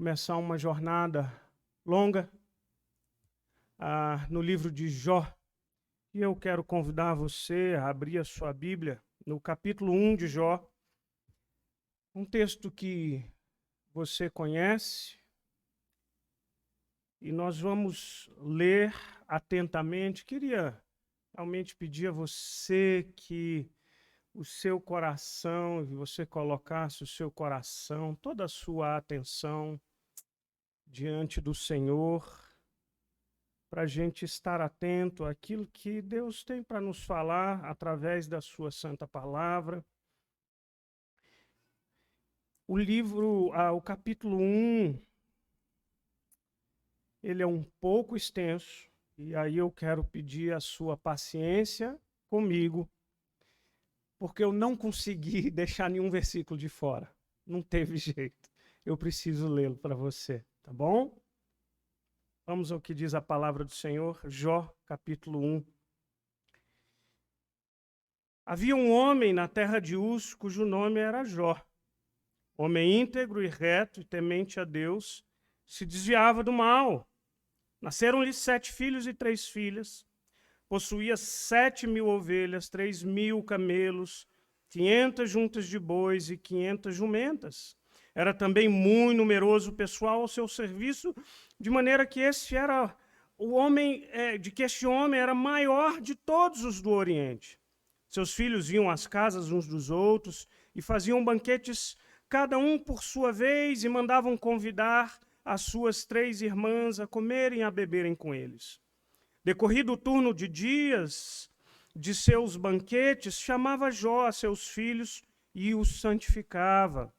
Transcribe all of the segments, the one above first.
começar uma jornada longa no livro de Jó. E eu quero convidar você a abrir a sua Bíblia no capítulo 1 de Jó. Um texto que você conhece. E nós vamos ler atentamente. Queria realmente pedir a você que o seu coração, que você colocasse o seu coração, toda a sua atenção diante do Senhor, para a gente estar atento àquilo que Deus tem para nos falar através da sua santa palavra. O capítulo 1, ele é um pouco extenso, e aí eu quero pedir a sua paciência comigo, porque eu não consegui deixar nenhum versículo de fora. Não teve jeito. Eu preciso lê-lo para você, tá bom? Vamos ao que diz a palavra do Senhor, Jó, capítulo 1. Havia um homem na terra de Uz, cujo nome era Jó. Homem íntegro e reto e temente a Deus, se desviava do mal. Nasceram-lhe 7 filhos e 3 filhas. Possuía 7.000 ovelhas, 3.000 camelos, 500 juntas de bois e 500 jumentas. Era também muito numeroso o pessoal ao seu serviço, de maneira que este homem era maior de todos os do Oriente. Seus filhos iam às casas uns dos outros e faziam banquetes, cada um por sua vez, e mandavam convidar as suas 3 irmãs a comerem e a beberem com eles. Decorrido o turno de dias de seus banquetes, chamava Jó a seus filhos e os santificava.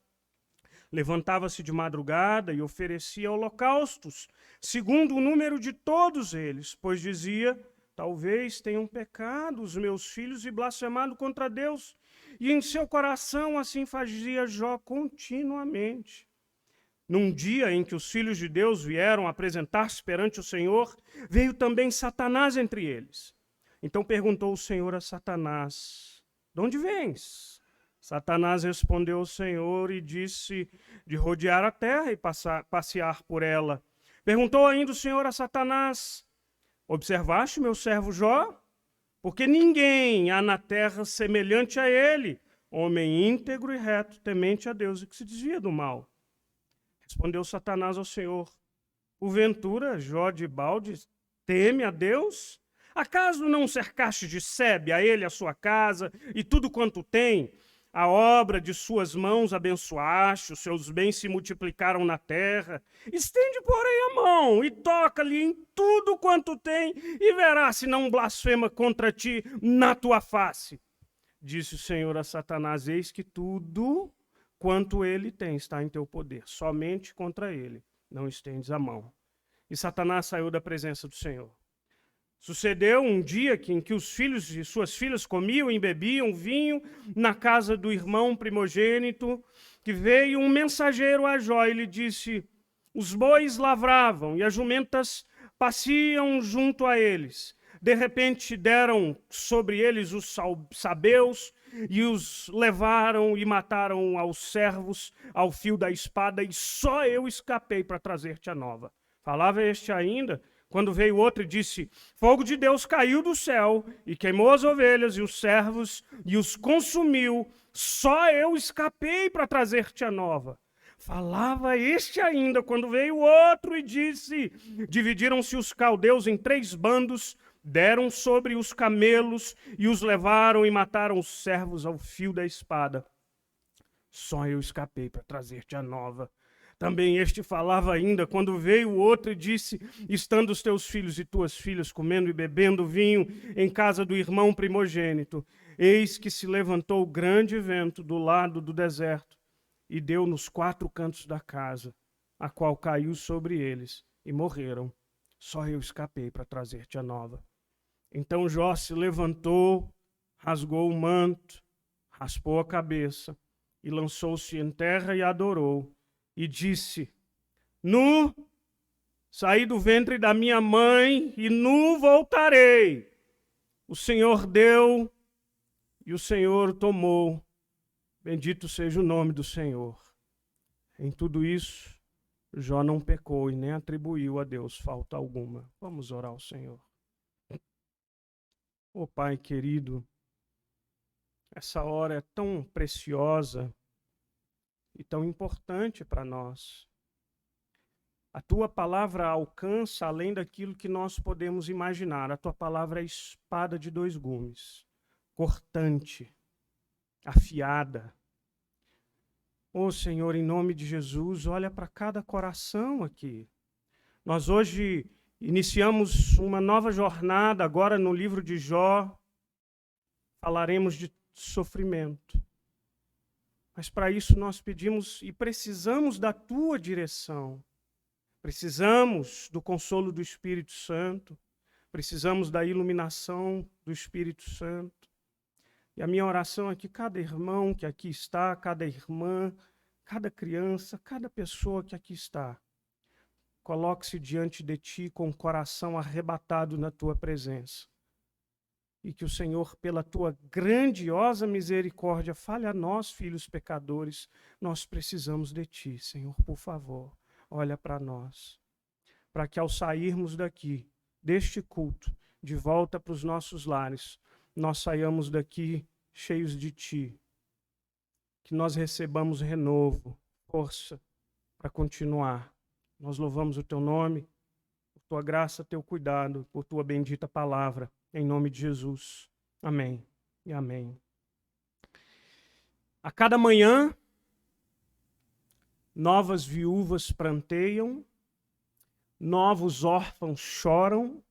Levantava-se de madrugada e oferecia holocaustos, segundo o número de todos eles, pois dizia: talvez tenham pecado os meus filhos e blasfemado contra Deus. E em seu coração assim fazia Jó continuamente. Num dia em que os filhos de Deus vieram apresentar-se perante o Senhor, veio também Satanás entre eles. Então perguntou o Senhor a Satanás: de onde vens? Satanás respondeu ao Senhor e disse: de rodear a terra e passear por ela. Perguntou ainda o Senhor a Satanás: observaste meu servo Jó? Porque ninguém há na terra semelhante a ele, homem íntegro e reto, temente a Deus e que se desvia do mal. Respondeu Satanás ao Senhor: porventura, Jó de balde teme a Deus? Acaso não cercaste de sebe a ele a sua casa e tudo quanto tem? A obra de suas mãos abençoaste, os seus bens se multiplicaram na terra. Estende, porém, a mão e toca-lhe em tudo quanto tem, e verás se não blasfema contra ti na tua face. Disse o Senhor a Satanás: eis que tudo quanto ele tem está em teu poder, somente contra ele não estendes a mão. E Satanás saiu da presença do Senhor. Sucedeu um dia em que os filhos e suas filhas comiam e bebiam vinho na casa do irmão primogênito, que veio um mensageiro a Jó e lhe disse: os bois lavravam e as jumentas passeam junto a eles. De repente deram sobre eles os sabeus e os levaram e mataram aos servos ao fio da espada, e só eu escapei para trazer-te a nova. Falava este ainda, quando veio outro e disse: fogo de Deus caiu do céu e queimou as ovelhas e os servos e os consumiu, só eu escapei para trazer-te a nova. Falava este ainda, quando veio outro e disse: dividiram-se os caldeus em 3 bandos, deram sobre os camelos e os levaram e mataram os servos ao fio da espada. Só eu escapei para trazer-te a nova. Também este falava ainda, quando veio o outro e disse: estando os teus filhos e tuas filhas comendo e bebendo vinho em casa do irmão primogênito, eis que se levantou grande vento do lado do deserto e deu nos 4 cantos da casa, a qual caiu sobre eles e morreram. Só eu escapei para trazer-te a nova. Então Jó se levantou, rasgou o manto, raspou a cabeça e lançou-se em terra e adorou. E disse: nu saí do ventre da minha mãe e nu voltarei. O Senhor deu e o Senhor tomou. Bendito seja o nome do Senhor. Em tudo isso, Jó não pecou e nem atribuiu a Deus falta alguma. Vamos orar ao Senhor. Ô Pai querido, essa hora é tão preciosa e tão importante para nós. A tua palavra alcança além daquilo que nós podemos imaginar. A tua palavra é espada de dois gumes, cortante, afiada. Ô Senhor, em nome de Jesus, olha para cada coração aqui. Nós hoje iniciamos uma nova jornada, agora no livro de Jó, falaremos de sofrimento. Mas para isso nós pedimos e precisamos da tua direção. Precisamos do consolo do Espírito Santo, precisamos da iluminação do Espírito Santo. E a minha oração é que cada irmão que aqui está, cada irmã, cada criança, cada pessoa que aqui está, coloque-se diante de ti com o coração arrebatado na tua presença. E que o Senhor, pela tua grandiosa misericórdia, fale a nós, filhos pecadores, nós precisamos de ti, Senhor, por favor. Olha para nós, para que ao sairmos daqui, deste culto, de volta para os nossos lares, nós saiamos daqui cheios de Ti, que nós recebamos renovo, força para continuar. Nós louvamos o Teu nome, por Tua graça, Teu cuidado, por Tua bendita palavra, em nome de Jesus. Amém e amém. A cada manhã, novas viúvas pranteiam, novos órfãos choram,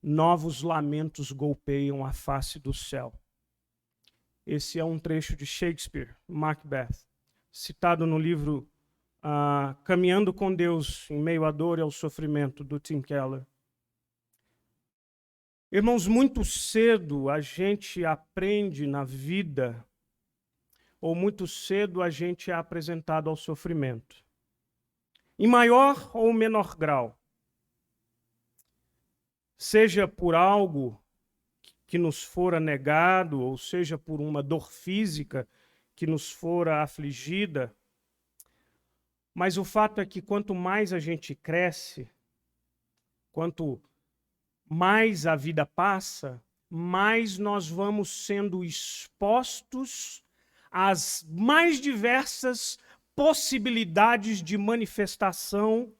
novos lamentos golpeiam a face do céu. Esse é um trecho de Shakespeare, Macbeth, citado no livro Caminhando com Deus em Meio à Dor e ao Sofrimento, do Tim Keller. Irmãos, muito cedo a gente aprende na vida, ou muito cedo a gente é apresentado ao sofrimento, em maior ou menor grau. Seja por algo que nos fora negado, ou seja por uma dor física que nos fora afligida. Mas o fato é que quanto mais a gente cresce, quanto mais a vida passa, mais nós vamos sendo expostos às mais diversas possibilidades de manifestação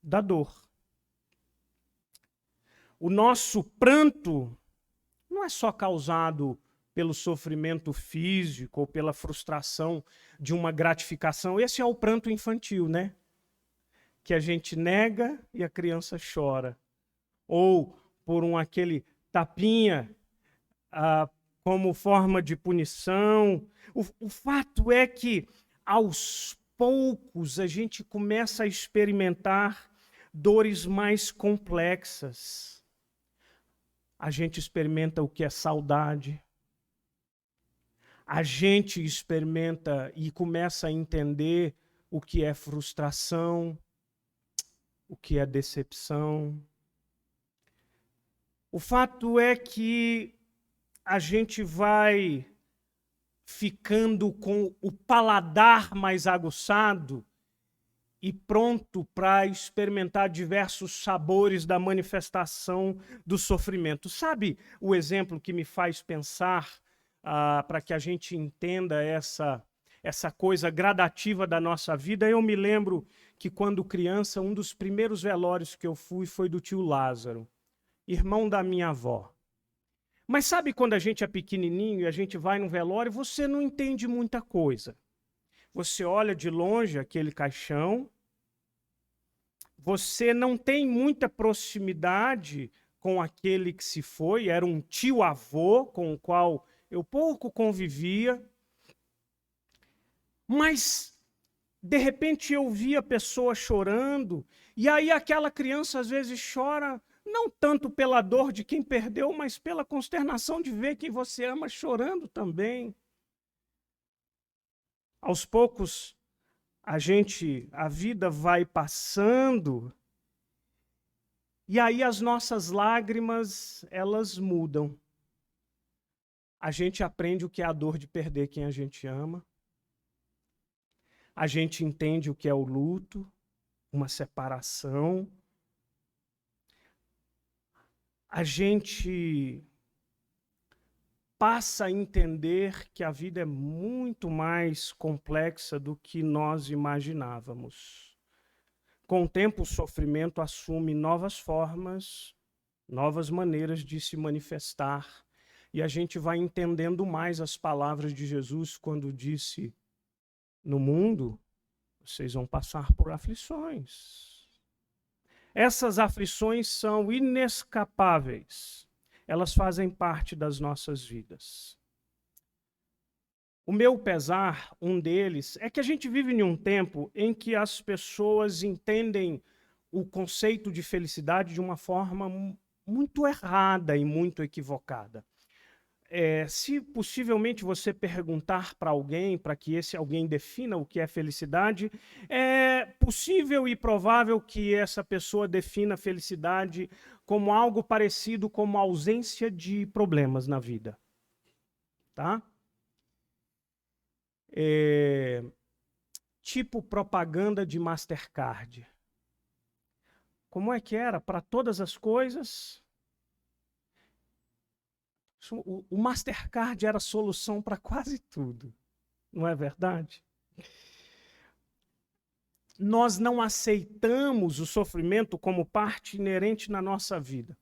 da dor. O nosso pranto não é só causado pelo sofrimento físico ou pela frustração de uma gratificação. Esse é o pranto infantil, né? Que a gente nega e a criança chora. Ou por aquele tapinha como forma de punição. O fato é que, aos poucos, a gente começa a experimentar dores mais complexas. A gente experimenta o que é saudade. A gente experimenta e começa a entender o que é frustração, o que é decepção. O fato é que a gente vai ficando com o paladar mais aguçado e pronto para experimentar diversos sabores da manifestação do sofrimento. Sabe o exemplo que me faz pensar, para que a gente entenda essa coisa gradativa da nossa vida? Eu me lembro que quando criança, um dos primeiros velórios que eu fui foi do tio Lázaro, irmão da minha avó. Mas sabe quando a gente é pequenininho e a gente vai num velório, você não entende muita coisa. Você olha de longe aquele caixão, você não tem muita proximidade com aquele que se foi, era um tio-avô com o qual eu pouco convivia, mas de repente eu via a pessoa chorando, e aí aquela criança às vezes chora, não tanto pela dor de quem perdeu, mas pela consternação de ver quem você ama chorando também. Aos poucos, a vida vai passando, e aí as nossas lágrimas, elas mudam. A gente aprende o que é a dor de perder quem a gente ama. A gente entende o que é o luto. uma separação. A gente passa a entender que a vida é muito mais complexa do que nós imaginávamos. Com o tempo, o sofrimento assume novas formas, novas maneiras de se manifestar, e a gente vai entendendo mais as palavras de Jesus quando disse: no mundo, vocês vão passar por aflições. Essas aflições são inescapáveis. Elas fazem parte das nossas vidas. O meu pesar, um deles, é que a gente vive em um tempo em que as pessoas entendem o conceito de felicidade de uma forma muito errada e muito equivocada. Se possivelmente você perguntar para alguém, para que esse alguém defina o que é felicidade, é possível e provável que essa pessoa defina felicidade como algo parecido com a ausência de problemas na vida. Tá? Tipo propaganda de Mastercard. Como é que era? Para todas as coisas, o Mastercard era a solução para quase tudo. Não é verdade? Nós não aceitamos o sofrimento como parte inerente na nossa vida.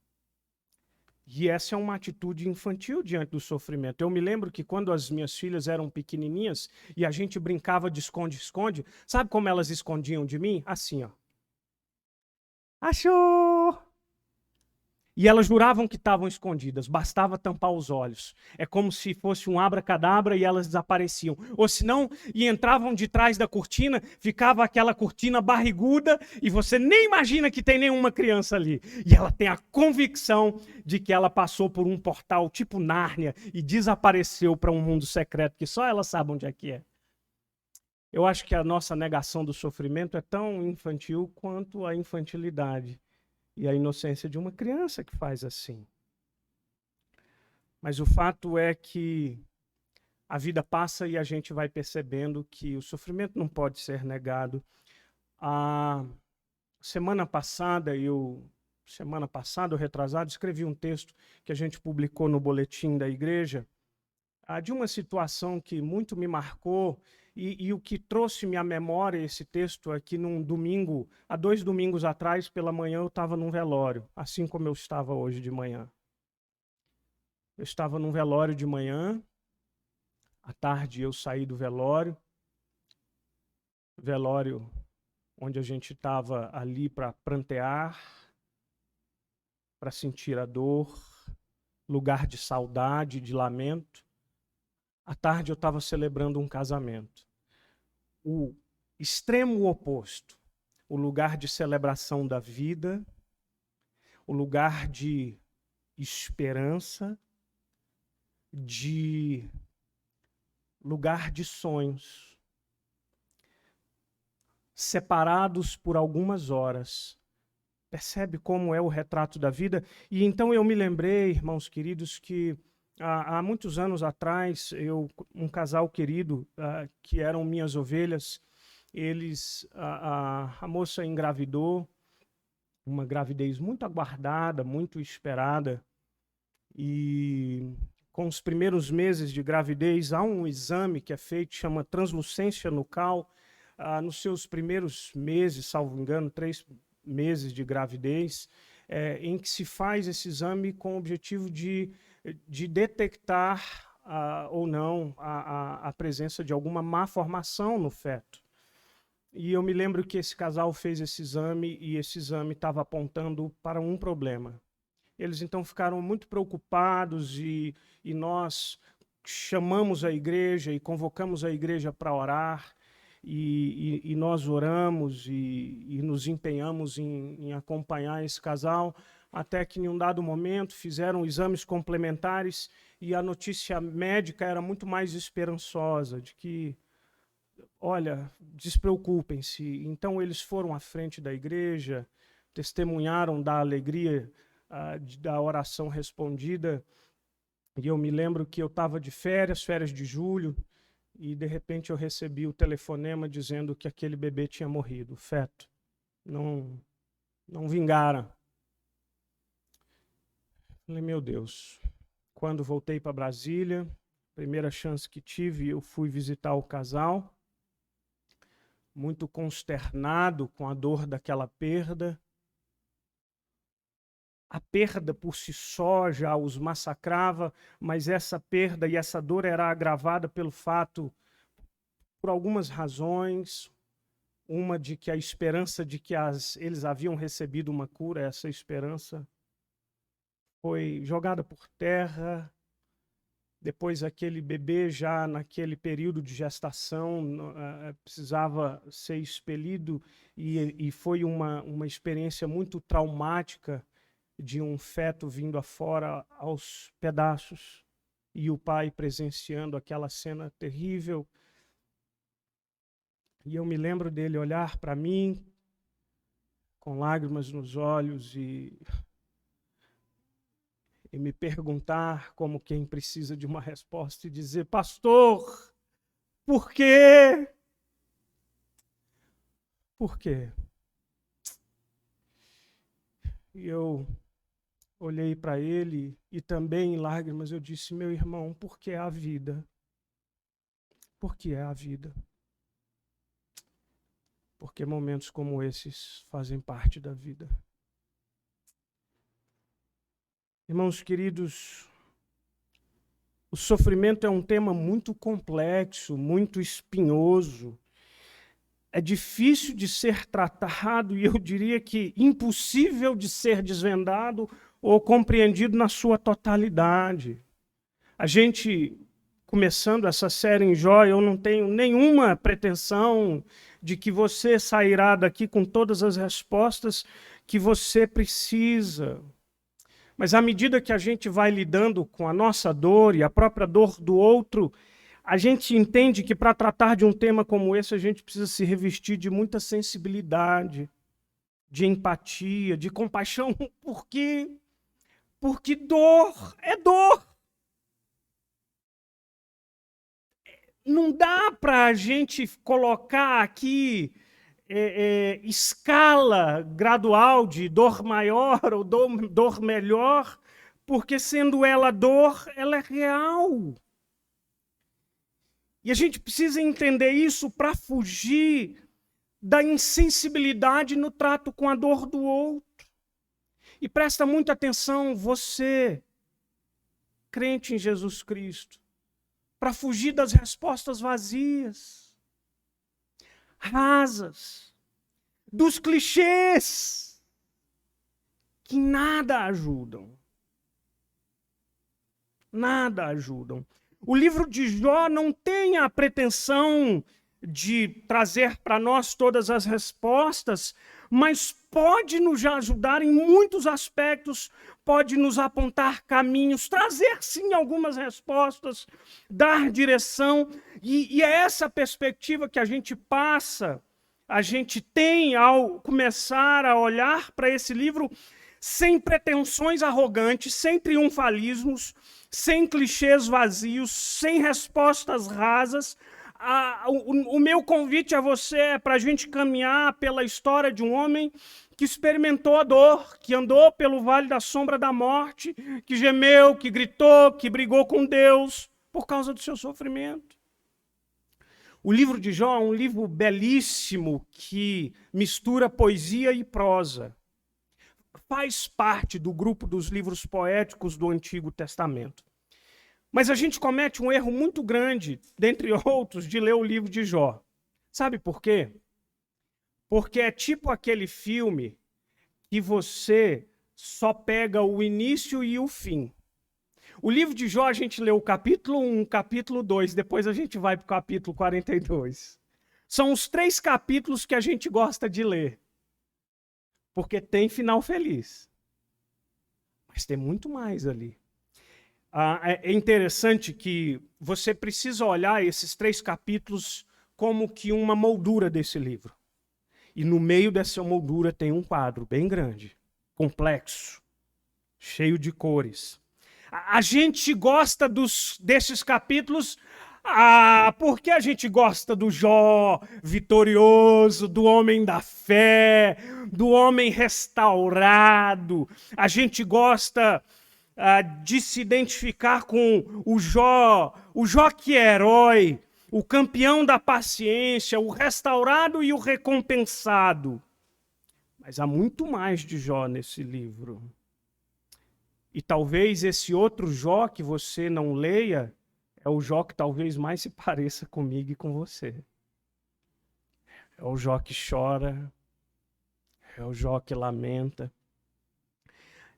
E essa é uma atitude infantil diante do sofrimento. Eu me lembro que quando as minhas filhas eram pequenininhas e a gente brincava de esconde-esconde, sabe como elas escondiam de mim? Assim, ó. Achou! E elas juravam que estavam escondidas, bastava tampar os olhos. É como se fosse um abracadabra e elas desapareciam. Ou senão, e entravam de trás da cortina, ficava aquela cortina barriguda e você nem imagina que tem nenhuma criança ali. E ela tem a convicção de que ela passou por um portal tipo Nárnia e desapareceu para um mundo secreto que só ela sabe onde é que é. Eu acho que a nossa negação do sofrimento é tão infantil quanto a infantilidade e a inocência de uma criança que faz assim. Mas o fato é que a vida passa e a gente vai percebendo que o sofrimento não pode ser negado. Semana passada, retrasado, escrevi um texto que a gente publicou no boletim da igreja, de uma situação que muito me marcou. E o que trouxe-me à memória esse texto é que num domingo, há 2 domingos atrás, pela manhã, eu estava num velório, assim como eu estava hoje de manhã. Eu estava num velório de manhã, à tarde eu saí do velório onde a gente estava ali para prantear, para sentir a dor, lugar de saudade, de lamento. À tarde eu estava celebrando um casamento. O extremo oposto, o lugar de celebração da vida, o lugar de esperança, de lugar de sonhos, separados por algumas horas. Percebe como é o retrato da vida? E então eu me lembrei, irmãos queridos, que há muitos anos atrás, um casal querido, que eram minhas ovelhas, a moça engravidou, uma gravidez muito aguardada, muito esperada, e com os primeiros meses de gravidez, há um exame que é feito, chama translucência nucal. Nos seus primeiros meses, salvo engano, 3 meses de gravidez, em que se faz esse exame com o objetivo de detectar ou não a presença de alguma má formação no feto. E eu me lembro que esse casal fez esse exame e esse exame estava apontando para um problema. Eles então ficaram muito preocupados e nós chamamos a igreja e convocamos a igreja para orar e nós oramos e nos empenhamos em acompanhar esse casal até que em um dado momento fizeram exames complementares e a notícia médica era muito mais esperançosa, de que, olha, despreocupem-se. Então eles foram à frente da igreja, testemunharam da alegria da oração respondida. E eu me lembro que eu estava de férias de julho, e de repente eu recebi o telefonema dizendo que aquele bebê tinha morrido, o feto. não vingaram. Falei, meu Deus. Quando voltei para Brasília, primeira chance que tive, eu fui visitar o casal, muito consternado com a dor daquela perda. A perda por si só já os massacrava, mas essa perda e essa dor era agravada pelo fato, por algumas razões, uma de que a esperança de que eles haviam recebido uma cura, essa esperança foi jogada por terra. Depois aquele bebê já naquele período de gestação precisava ser expelido e foi uma experiência muito traumática de um feto vindo afora aos pedaços e o pai presenciando aquela cena terrível. E eu me lembro dele olhar para mim com lágrimas nos olhos e me perguntar como quem precisa de uma resposta e dizer, pastor, por quê? Por quê? E eu olhei para ele e também em lágrimas eu disse, meu irmão, por que a vida? Por que é a vida? Porque momentos como esses fazem parte da vida. Irmãos queridos, o sofrimento é um tema muito complexo, muito espinhoso. É difícil de ser tratado e eu diria que impossível de ser desvendado ou compreendido na sua totalidade. A gente, começando essa série em Jó, eu não tenho nenhuma pretensão de que você sairá daqui com todas as respostas que você precisa. Mas à medida que a gente vai lidando com a nossa dor e a própria dor do outro, a gente entende que para tratar de um tema como esse, a gente precisa se revestir de muita sensibilidade, de empatia, de compaixão, porque dor é dor. Não dá para a gente colocar aqui escala gradual de dor maior ou dor melhor, porque sendo ela dor, ela é real. E a gente precisa entender isso para fugir da insensibilidade no trato com a dor do outro. E presta muita atenção, você, crente em Jesus Cristo, para fugir das respostas vazias, rasas, dos clichês, que nada ajudam. Nada ajudam. O livro de Jó não tem a pretensão de trazer para nós todas as respostas, mas pode nos ajudar em muitos aspectos, pode nos apontar caminhos, trazer sim algumas respostas, dar direção, e é essa perspectiva que a gente passa, a gente tem ao começar a olhar para esse livro sem pretensões arrogantes, sem triunfalismos, sem clichês vazios, sem respostas rasas. O meu convite a você é para a gente caminhar pela história de um homem que experimentou a dor, que andou pelo vale da sombra da morte, que gemeu, que gritou, que brigou com Deus por causa do seu sofrimento. O livro de Jó é um livro belíssimo que mistura poesia e prosa. Faz parte do grupo dos livros poéticos do Antigo Testamento. Mas a gente comete um erro muito grande, dentre outros, de ler o livro de Jó. Sabe por quê? Porque é tipo aquele filme que você só pega o início e o fim. O livro de Jó a gente lê o capítulo 1, capítulo 2, depois a gente vai para o capítulo 42. São os 3 capítulos que a gente gosta de ler. Porque tem final feliz. Mas tem muito mais ali. É interessante que você precisa olhar esses 3 capítulos como que uma moldura desse livro. E no meio dessa moldura tem um quadro bem grande, complexo, cheio de cores. A gente gosta desses capítulos Ah, porque a gente gosta do Jó vitorioso, do homem da fé, do homem restaurado. A gente gosta de se identificar com o Jó que é herói, o campeão da paciência, o restaurado e o recompensado. Mas há muito mais de Jó nesse livro. E talvez esse outro Jó que você não leia é o Jó que talvez mais se pareça comigo e com você. É o Jó que chora, é o Jó que lamenta,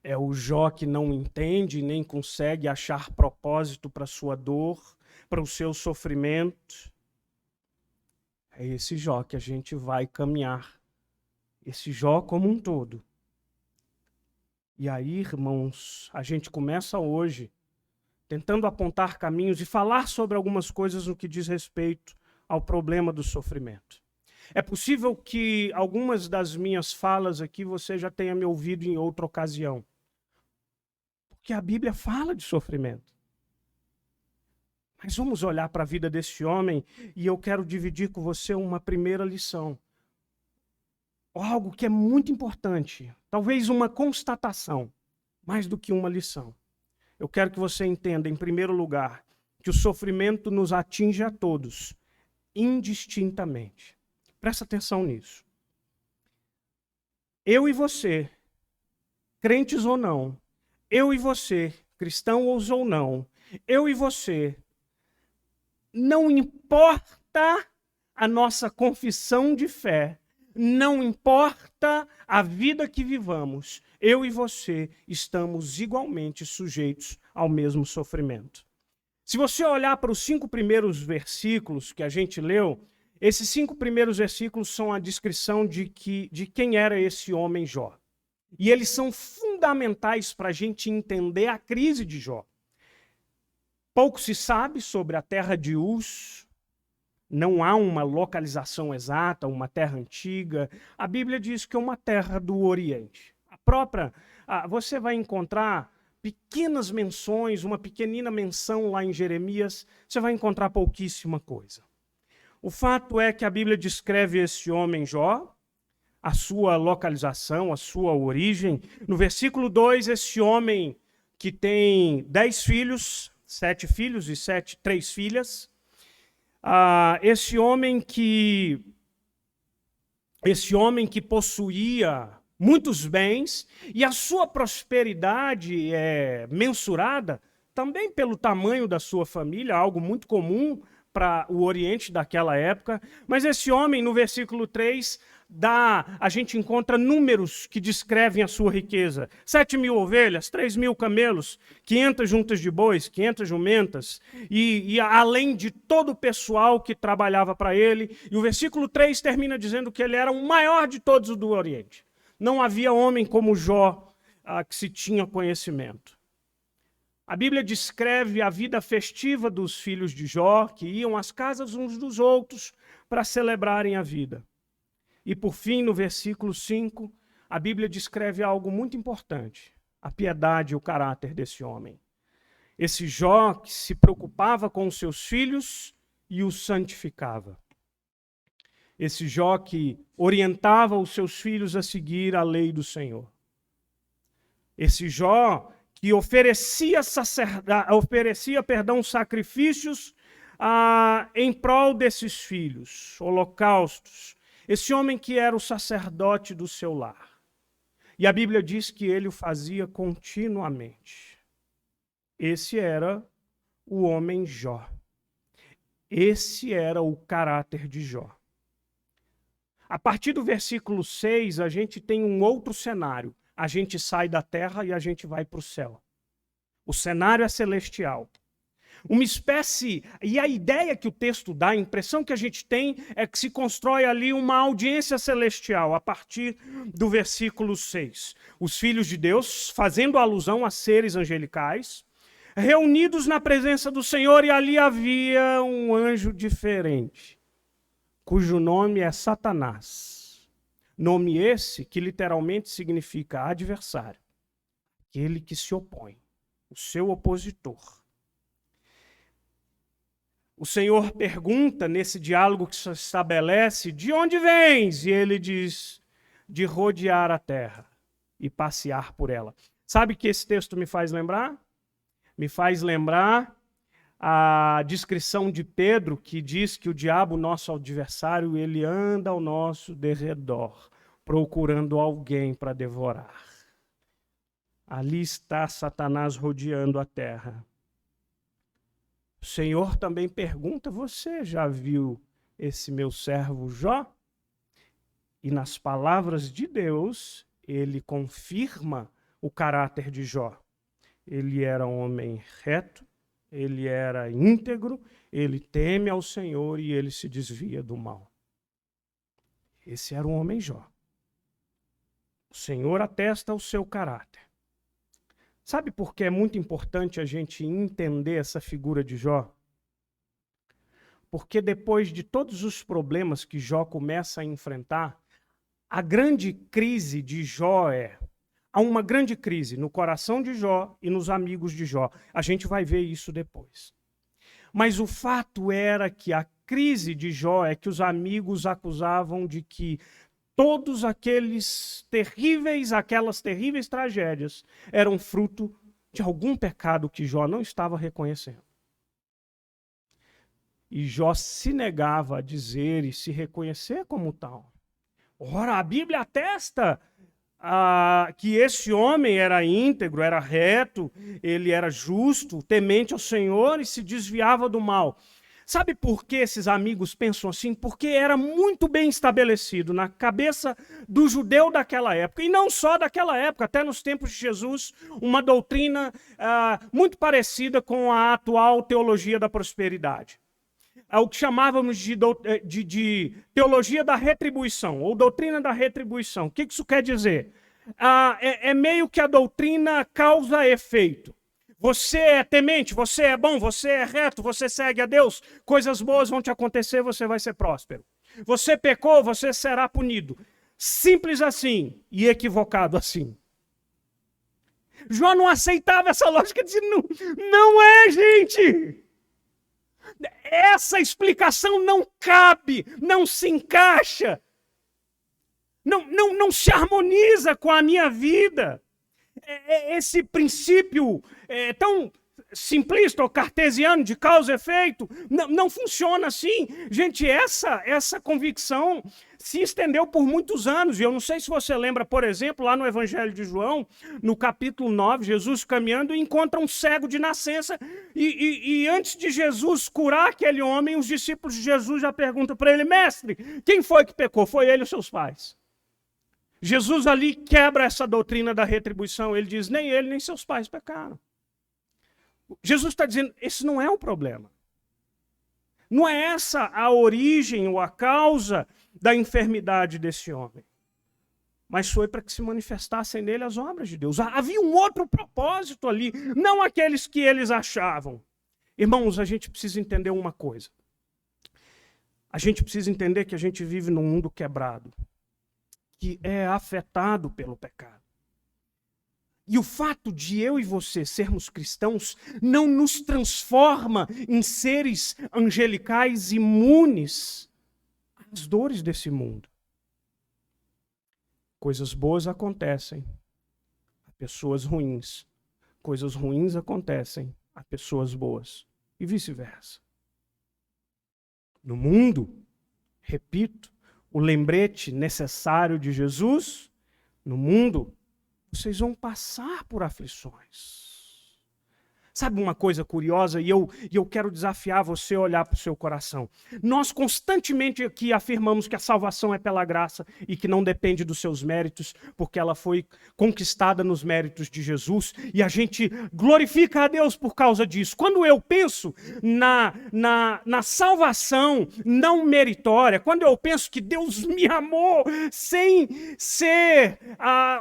é o Jó que não entende nem consegue achar propósito para a sua dor, para o seu sofrimento. É esse Jó que a gente vai caminhar, esse Jó como um todo. E aí, irmãos, a gente começa hoje tentando apontar caminhos e falar sobre algumas coisas no que diz respeito ao problema do sofrimento. É possível que algumas das minhas falas aqui você já tenha me ouvido em outra ocasião. Porque a Bíblia fala de sofrimento. Mas vamos olhar para a vida desse homem e eu quero dividir com você uma primeira lição. Algo que é muito importante, talvez uma constatação, mais do que uma lição. Eu quero que você entenda, em primeiro lugar, que o sofrimento nos atinge a todos, indistintamente. Presta atenção nisso. Eu e você, crentes ou não, eu e você, cristãos ou não, eu e você, não importa a nossa confissão de fé, não importa a vida que vivamos, eu e você estamos igualmente sujeitos ao mesmo sofrimento. Se você olhar para os 5 primeiros versículos que a gente leu, esses 5 primeiros versículos são a descrição de quem era esse homem Jó. E eles são fundamentais para a gente entender a crise de Jó. Pouco se sabe sobre a terra de Uz, não há uma localização exata, uma terra antiga. A Bíblia diz que é uma terra do Oriente. Você vai encontrar pequenas menções, uma pequenina menção lá em Jeremias, você vai encontrar pouquíssima coisa. O fato é que a Bíblia descreve esse homem Jó, a sua localização, a sua origem. No versículo 2, esse homem que tem 10 filhos, 7 filhos e 3 filhas, esse homem que possuía muitos bens e a sua prosperidade é mensurada também pelo tamanho da sua família, algo muito comum para o Oriente daquela época. Mas esse homem, no versículo 3, a gente encontra números que descrevem a sua riqueza. 7.000 ovelhas, 3.000 camelos, 500 juntas de bois, 500 jumentas, e além de todo o pessoal que trabalhava para ele. E o versículo 3 termina dizendo que ele era o maior de todos do Oriente. Não havia homem como Jó que se tinha conhecimento. A Bíblia descreve a vida festiva dos filhos de Jó, que iam às casas uns dos outros para celebrarem a vida. E por fim, no versículo 5, a Bíblia descreve algo muito importante, a piedade e o caráter desse homem. Esse Jó que se preocupava com os seus filhos e os santificava. Esse Jó que orientava os seus filhos a seguir a lei do Senhor. Esse Jó que oferecia sacrifícios em prol desses filhos, holocaustos. Esse homem que era o sacerdote do seu lar. E a Bíblia diz que ele o fazia continuamente. Esse era o homem Jó. Esse era o caráter de Jó. A partir do versículo 6, a gente tem um outro cenário. A gente sai da terra e a gente vai para o céu. O cenário é celestial. Uma espécie, e a ideia que o texto dá, a impressão que a gente tem é que se constrói ali uma audiência celestial a partir do versículo 6. Os filhos de Deus, fazendo alusão a seres angelicais, reunidos na presença do Senhor, e ali havia um anjo diferente, cujo nome é Satanás. Nome esse que literalmente significa adversário, aquele que se opõe, o seu opositor. O Senhor pergunta nesse diálogo que se estabelece, de onde vens? E ele diz, de rodear a terra e passear por ela. Sabe o que esse texto me faz lembrar? Me faz lembrar a descrição de Pedro, que diz que o diabo, nosso adversário, ele anda ao nosso derredor, procurando alguém para devorar. Ali está Satanás rodeando a terra. O Senhor também pergunta, você já viu esse meu servo Jó? E nas palavras de Deus, ele confirma o caráter de Jó. Ele era um homem reto, ele era íntegro, ele teme ao Senhor e ele se desvia do mal. Esse era o homem Jó. O Senhor atesta o seu caráter. Sabe por que é muito importante a gente entender essa figura de Jó? Porque depois de todos os problemas que Jó começa a enfrentar, a grande crise de Jó há uma grande crise no coração de Jó e nos amigos de Jó. A gente vai ver isso depois. Mas o fato era que a crise de Jó é que os amigos acusavam de que todos aquelas terríveis tragédias eram fruto de algum pecado que Jó não estava reconhecendo. E Jó se negava a dizer e se reconhecer como tal. Ora, a Bíblia atesta que esse homem era íntegro, era reto, ele era justo, temente ao Senhor e se desviava do mal. Sabe por que esses amigos pensam assim? Porque era muito bem estabelecido na cabeça do judeu daquela época, e não só daquela época, até nos tempos de Jesus, uma doutrina muito parecida com a atual teologia da prosperidade. O que chamávamos de teologia da retribuição, ou doutrina da retribuição. O que isso quer dizer? É meio que a doutrina causa-efeito. Você é temente, você é bom, você é reto, você segue a Deus, coisas boas vão te acontecer, você vai ser próspero. Você pecou, você será punido. Simples assim e equivocado assim. Jó não aceitava essa lógica, dizendo, não é, gente. Essa explicação não cabe, não se encaixa, não se harmoniza com a minha vida. Esse princípio tão simplista ou cartesiano de causa e efeito não funciona assim. Gente, essa convicção se estendeu por muitos anos. E eu não sei se você lembra, por exemplo, lá no Evangelho de João, no capítulo 9, Jesus caminhando e encontra um cego de nascença. E antes de Jesus curar aquele homem, os discípulos de Jesus já perguntam para ele, mestre, quem foi que pecou? Foi ele ou seus pais? Jesus ali quebra essa doutrina da retribuição. Ele diz, nem ele, nem seus pais pecaram. Jesus está dizendo, esse não é o problema. Não é essa a origem ou a causa da enfermidade desse homem. Mas foi para que se manifestassem nele as obras de Deus. Havia um outro propósito ali, não aqueles que eles achavam. Irmãos, a gente precisa entender uma coisa. A gente precisa entender que a gente vive num mundo quebrado, que é afetado pelo pecado. E o fato de eu e você sermos cristãos não nos transforma em seres angelicais imunes às dores desse mundo. Coisas boas acontecem a pessoas ruins. Coisas ruins acontecem a pessoas boas. E vice-versa. No mundo, repito, o lembrete necessário de Jesus, no mundo, vocês vão passar por aflições. Sabe uma coisa curiosa? E eu quero desafiar você a olhar para o seu coração. Nós constantemente aqui afirmamos que a salvação é pela graça e que não depende dos seus méritos, porque ela foi conquistada nos méritos de Jesus, e a gente glorifica a Deus por causa disso. Quando eu penso na salvação não meritória, quando eu penso que Deus me amou sem ser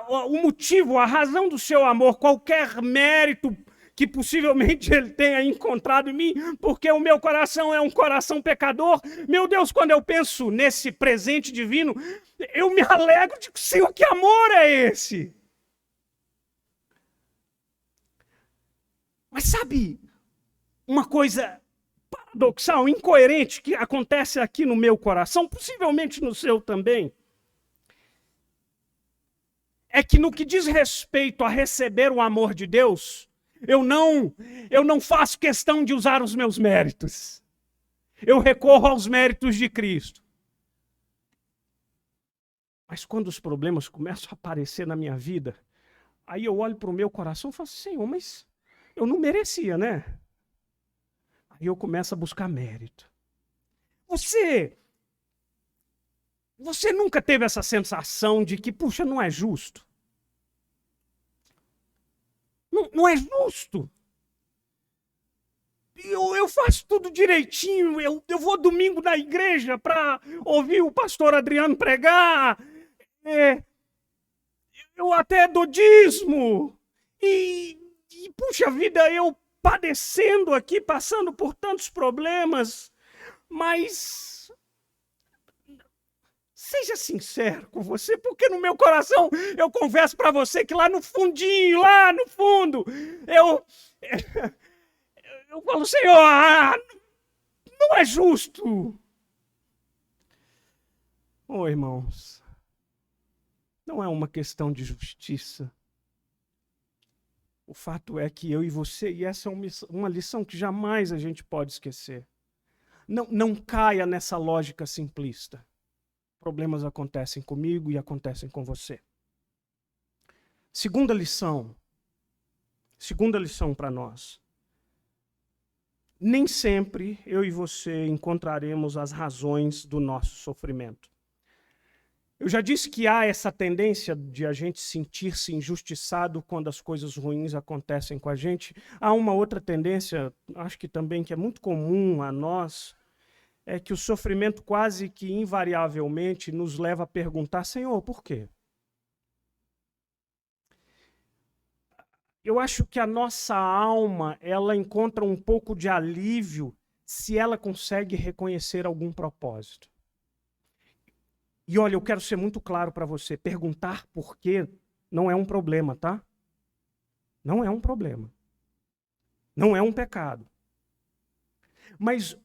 o motivo, a razão do seu amor, qualquer mérito que possivelmente ele tenha encontrado em mim, porque o meu coração é um coração pecador. Meu Deus, quando eu penso nesse presente divino, eu me alegro de Senhor, que amor é esse? Mas sabe uma coisa paradoxal, incoerente que acontece aqui no meu coração, possivelmente no seu também, é que no que diz respeito a receber o amor de Deus, eu não faço questão de usar os meus méritos. Eu recorro aos méritos de Cristo. Mas quando os problemas começam a aparecer na minha vida, aí eu olho para o meu coração e falo assim, Senhor, mas eu não merecia, né? Aí eu começo a buscar mérito. Você nunca teve essa sensação de que, puxa, não é justo? Não é justo. Eu faço tudo direitinho, eu vou domingo na igreja para ouvir o pastor Adriano pregar, eu até dou dízimo, e puxa vida, eu padecendo aqui, passando por tantos problemas, mas seja sincero com você, porque no meu coração eu confesso para você que lá no fundinho, lá no fundo, eu falo, Senhor, não é justo. Oh, irmãos, não é uma questão de justiça. O fato é que eu e você, e essa é uma lição que jamais a gente pode esquecer, não caia nessa lógica simplista. Problemas acontecem comigo e acontecem com você. Segunda lição para nós. Nem sempre eu e você encontraremos as razões do nosso sofrimento. Eu já disse que há essa tendência de a gente sentir-se injustiçado quando as coisas ruins acontecem com a gente. Há uma outra tendência, acho que também que é muito comum a nós, é que o sofrimento quase que invariavelmente nos leva a perguntar, Senhor, por quê? Eu acho que a nossa alma, ela encontra um pouco de alívio se ela consegue reconhecer algum propósito. E olha, eu quero ser muito claro para você, perguntar por quê não é um problema, tá? Não é um problema. Não é um pecado. Mas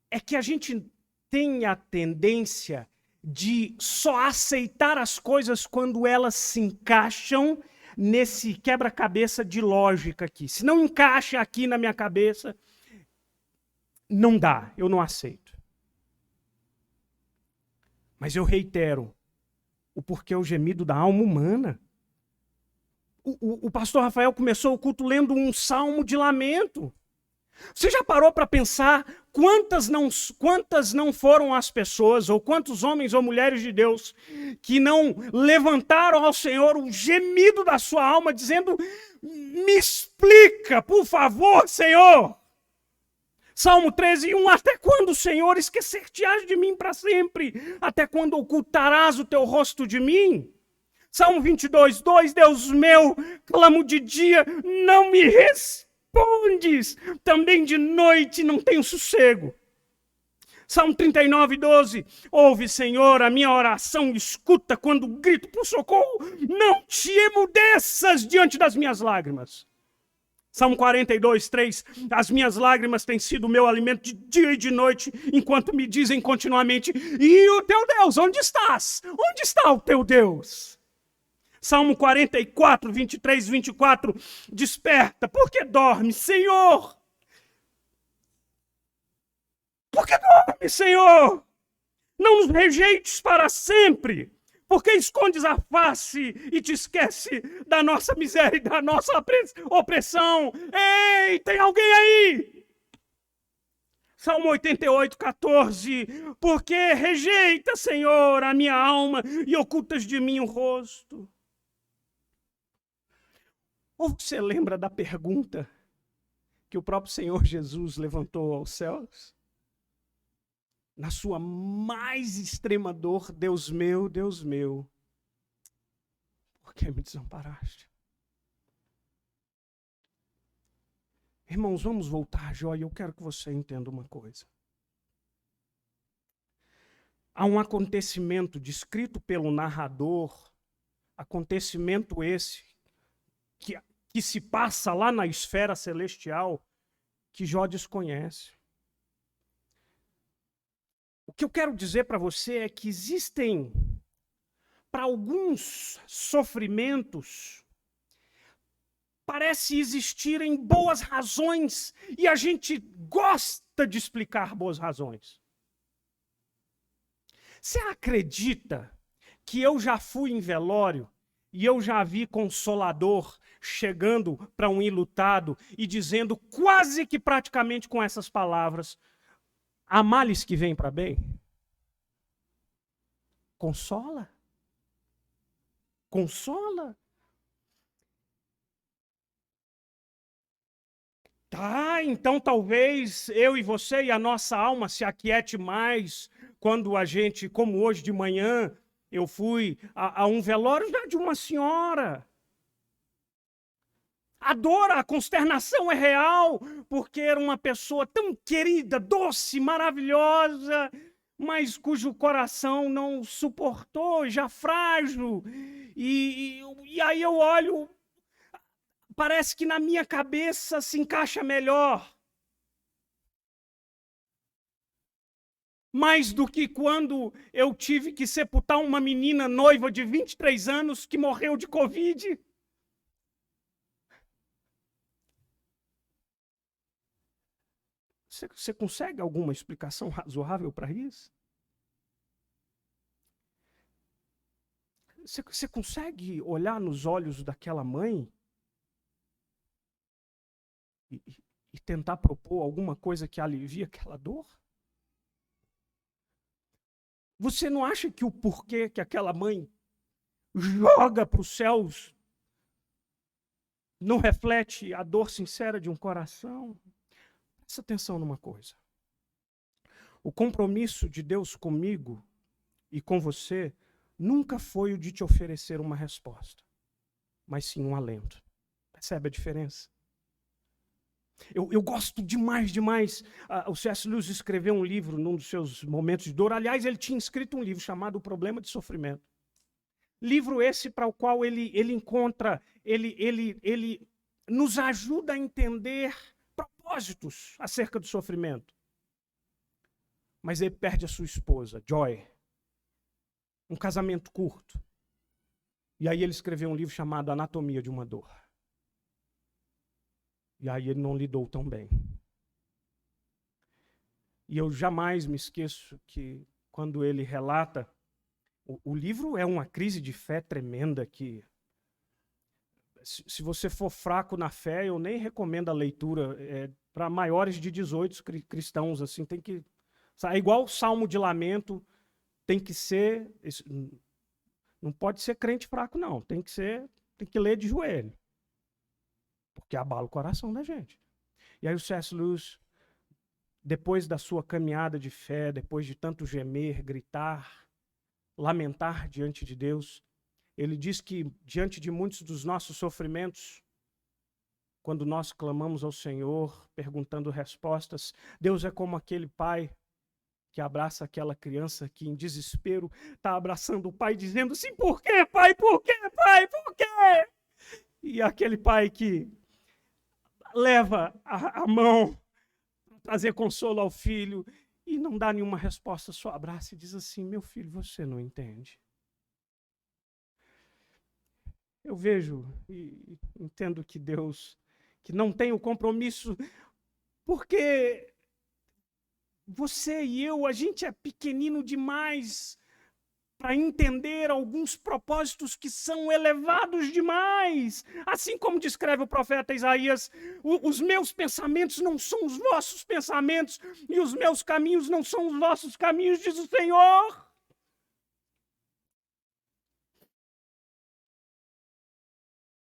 é que a gente tem a tendência de só aceitar as coisas quando elas se encaixam nesse quebra-cabeça de lógica aqui. Se não encaixa aqui na minha cabeça, não dá, eu não aceito. Mas eu reitero, o porquê o gemido da alma humana. O pastor Rafael começou o culto lendo um salmo de lamento. Você já parou para pensar quantas não foram as pessoas, ou quantos homens ou mulheres de Deus, que não levantaram ao Senhor o gemido da sua alma, dizendo, me explica, por favor, Senhor. Salmo 13:1, até quando, Senhor, esquecer-te-ás de mim para sempre? Até quando ocultarás o teu rosto de mim? Salmo 22:2, Deus meu, clamo de dia, não me respondes. Também de noite não tenho sossego. Salmo 39:12, ouve, Senhor, a minha oração, escuta quando grito por socorro, não te emudeças diante das minhas lágrimas. Salmo 42:3, as minhas lágrimas têm sido o meu alimento de dia e de noite, enquanto me dizem continuamente, e o teu Deus, onde estás? Onde está o teu Deus? Salmo 44, 23, 24, desperta, por que dorme, Senhor? Por que dorme, Senhor? Não nos rejeites para sempre. Porque escondes a face e te esquece da nossa miséria e da nossa opressão. Ei, tem alguém aí? Salmo 88:14. Porque rejeita, Senhor, a minha alma e ocultas de mim o rosto. Ou você lembra da pergunta que o próprio Senhor Jesus levantou aos céus? Na sua mais extrema dor, Deus meu, por que me desamparaste? Irmãos, vamos voltar, Jó, e eu quero que você entenda uma coisa. Há um acontecimento descrito pelo narrador, acontecimento esse, que se passa lá na esfera celestial, que Jó desconhece. que eu quero dizer para você é que existem, para alguns sofrimentos, parece existirem boas razões e a gente gosta de explicar boas razões. Você acredita que eu já fui em velório e eu já vi consolador chegando para um enlutado e dizendo quase que praticamente com essas palavras: há males que vêm para bem? Consola. Consola. Tá, então talvez eu e você e a nossa alma se aquiete mais quando a gente, como hoje de manhã, eu fui a um velório já de uma senhora. A dor, a consternação é real, porque era uma pessoa tão querida, doce, maravilhosa, mas cujo coração não suportou, já frágil. E aí eu olho, parece que na minha cabeça se encaixa melhor. Mais do que quando eu tive que sepultar uma menina noiva de 23 anos que morreu de Covid. Você consegue alguma explicação razoável para isso? Você consegue olhar nos olhos daquela mãe e tentar propor alguma coisa que alivie aquela dor? Você não acha que o porquê que aquela mãe joga para os céus não reflete a dor sincera de um coração? Presta atenção numa coisa. O compromisso de Deus comigo e com você nunca foi o de te oferecer uma resposta, mas sim um alento. Percebe a diferença? Eu gosto demais. O C.S. Lewis escreveu um livro num dos seus momentos de dor. Aliás, ele tinha escrito um livro chamado O Problema de Sofrimento. Livro esse para o qual ele nos ajuda a entender propósitos acerca do sofrimento. Mas ele perde a sua esposa, Joy. Um casamento curto. E aí ele escreveu um livro chamado Anatomia de uma Dor. E aí ele não lidou tão bem. E eu jamais me esqueço que quando ele relata, o livro é uma crise de fé tremenda que, se você for fraco na fé, eu nem recomendo a leitura para maiores de 18 cristãos. Assim, tem que, é igual o Salmo de Lamento, tem que ser, não pode ser crente fraco não, tem que ler de joelho. Porque abala o coração da gente. E aí o C.S. Lewis, depois da sua caminhada de fé, depois de tanto gemer, gritar, lamentar diante de Deus, ele diz que diante de muitos dos nossos sofrimentos, quando nós clamamos ao Senhor, perguntando respostas, Deus é como aquele pai que abraça aquela criança que em desespero está abraçando o pai, dizendo assim: por quê, pai? Por quê, pai? Por quê? E aquele pai que leva a mão para trazer consolo ao filho e não dá nenhuma resposta, só abraça e diz assim: meu filho, você não entende. Eu vejo e entendo que Deus, que não tem o compromisso, porque você e eu, a gente é pequenino demais para entender alguns propósitos que são elevados demais. Assim como descreve o profeta Isaías: os meus pensamentos não são os vossos pensamentos, e os meus caminhos não são os vossos caminhos, diz o Senhor.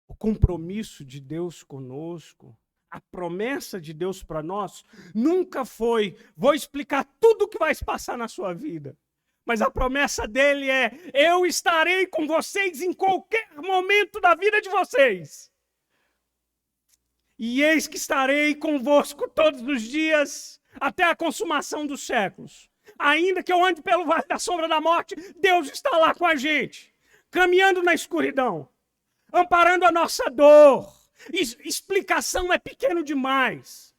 O compromisso de Deus conosco, a promessa de Deus para nós, nunca foi: vou explicar tudo o que vai se passar na sua vida. Mas a promessa dele é: eu estarei com vocês em qualquer momento da vida de vocês. E eis que estarei convosco todos os dias, até a consumação dos séculos. Ainda que eu ande pelo vale da sombra da morte, Deus está lá com a gente, caminhando na escuridão, amparando a nossa dor. Explicação é pequeno demais.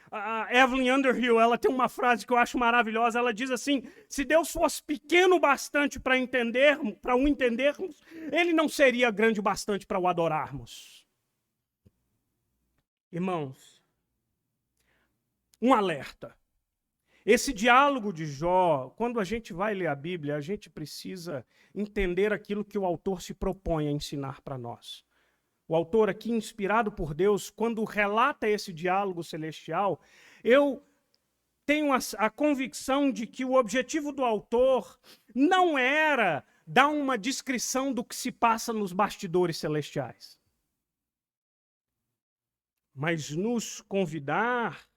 A Evelyn Underhill, ela tem uma frase que eu acho maravilhosa. Ela diz assim: se Deus fosse pequeno bastante para o entendermos, ele não seria grande o bastante para o adorarmos. Irmãos, um alerta. Esse diálogo de Jó, quando a gente vai ler a Bíblia, a gente precisa entender aquilo que o autor se propõe a ensinar para nós. O autor aqui, inspirado por Deus, quando relata esse diálogo celestial, eu tenho a convicção de que o objetivo do autor não era dar uma descrição do que se passa nos bastidores celestiais, mas nos convidar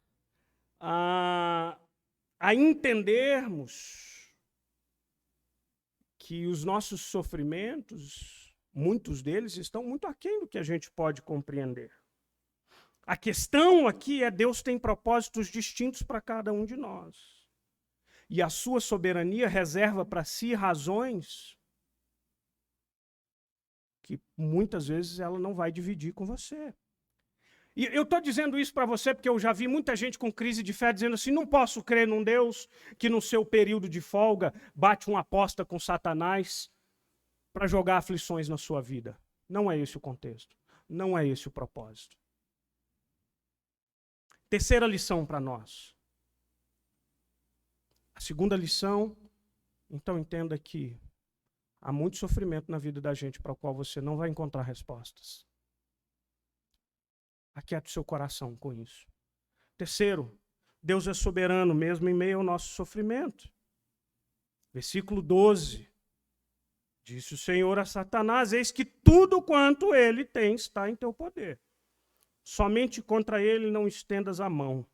a entendermos que os nossos sofrimentos, muitos deles, estão muito aquém do que a gente pode compreender. A questão aqui é: Deus tem propósitos distintos para cada um de nós. E a sua soberania reserva para si razões que muitas vezes ela não vai dividir com você. E eu estou dizendo isso para você porque eu já vi muita gente com crise de fé dizendo assim: não posso crer num Deus que no seu período de folga bate uma aposta com Satanás para jogar aflições na sua vida. Não é esse o contexto. Não é esse o propósito. Terceira lição para nós. A segunda lição, então entenda que há muito sofrimento na vida da gente para o qual você não vai encontrar respostas. Aquiete o seu coração com isso. Terceiro, Deus é soberano mesmo em meio ao nosso sofrimento. Versículo 12. Disse o Senhor a Satanás: eis que tudo quanto ele tem está em teu poder. Somente contra ele não estendas a mão.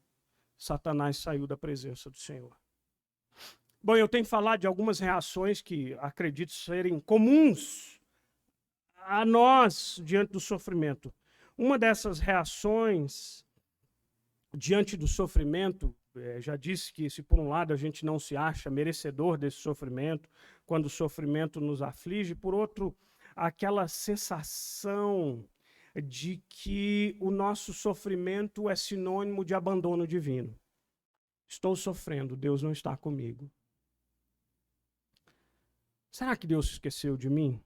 Satanás saiu da presença do Senhor. Bom, eu tenho falado de algumas reações que acredito serem comuns a nós diante do sofrimento. Uma dessas reações diante do sofrimento, já disse que se por um lado a gente não se acha merecedor desse sofrimento, quando o sofrimento nos aflige, por outro, aquela sensação de que o nosso sofrimento é sinônimo de abandono divino. Estou sofrendo, Deus não está comigo. Será que Deus se esqueceu de mim?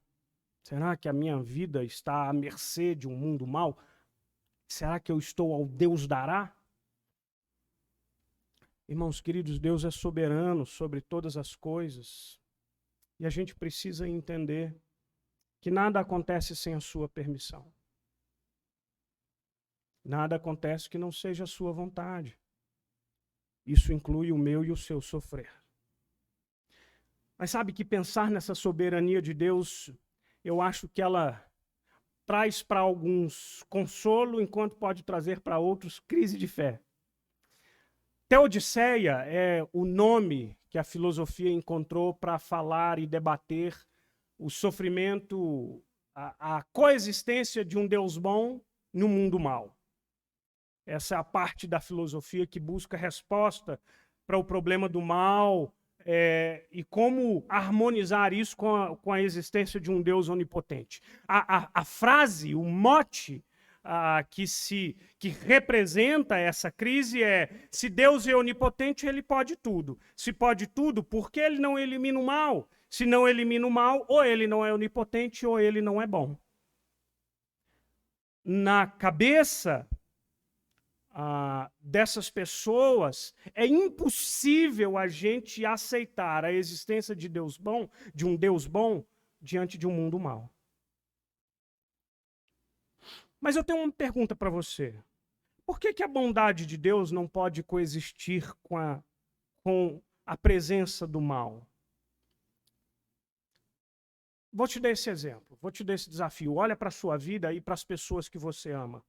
Será que a minha vida está à mercê de um mundo mau? Será que eu estou ao Deus dará? Irmãos queridos, Deus é soberano sobre todas as coisas. E a gente precisa entender que nada acontece sem a sua permissão. Nada acontece que não seja a sua vontade. Isso inclui o meu e o seu sofrer. Mas sabe que pensar nessa soberania de Deus, eu acho que ela traz para alguns consolo, enquanto pode trazer para outros crise de fé. Teodiceia é o nome que a filosofia encontrou para falar e debater o sofrimento, a coexistência de um Deus bom no mundo mau. Essa é a parte da filosofia que busca resposta para o problema do mal, e como harmonizar isso com a existência de um Deus onipotente. A frase, o mote que representa essa crise é: se Deus é onipotente, ele pode tudo. Se pode tudo, por que ele não elimina o mal? Se não elimina o mal, ou ele não é onipotente, ou ele não é bom. Na cabeça dessas pessoas, é impossível a gente aceitar a existência de Deus bom, de um Deus bom, diante de um mundo mau. Mas eu tenho uma pergunta para você. Por que a bondade de Deus não pode coexistir com a presença do mal? Vou te dar esse exemplo, vou te dar esse desafio. Olha para a sua vida e para as pessoas que você ama.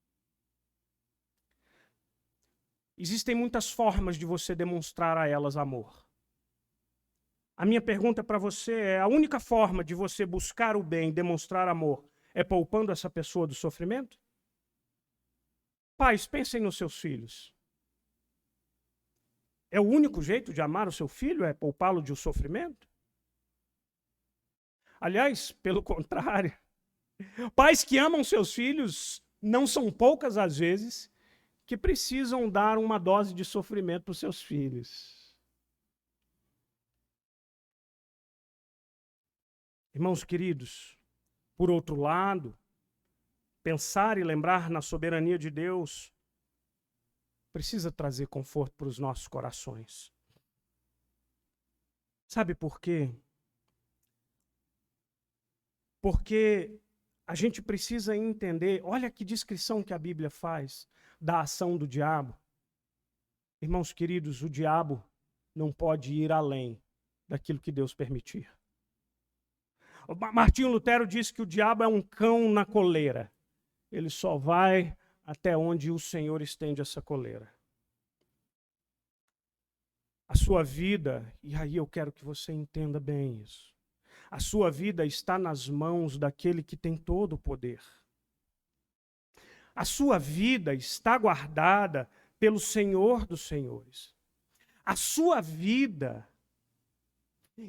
Existem muitas formas de você demonstrar a elas amor. A minha pergunta para você é: a única forma de você buscar o bem, demonstrar amor, é poupando essa pessoa do sofrimento? Pais, pensem nos seus filhos. É o único jeito de amar o seu filho? É poupá-lo de um sofrimento? Aliás, pelo contrário, pais que amam seus filhos não são poucas as vezes que precisam dar uma dose de sofrimento para os seus filhos. Irmãos queridos, por outro lado, pensar e lembrar na soberania de Deus precisa trazer conforto para os nossos corações. Sabe por quê? Porque a gente precisa entender, olha que descrição que a Bíblia faz da ação do diabo. Irmãos queridos, o diabo não pode ir além daquilo que Deus permitir. Martinho Lutero disse que o diabo é um cão na coleira. Ele só vai até onde o Senhor estende essa coleira. A sua vida, e aí eu quero que você entenda bem isso, a sua vida está nas mãos daquele que tem todo o poder. A sua vida está guardada pelo Senhor dos Senhores. A sua vida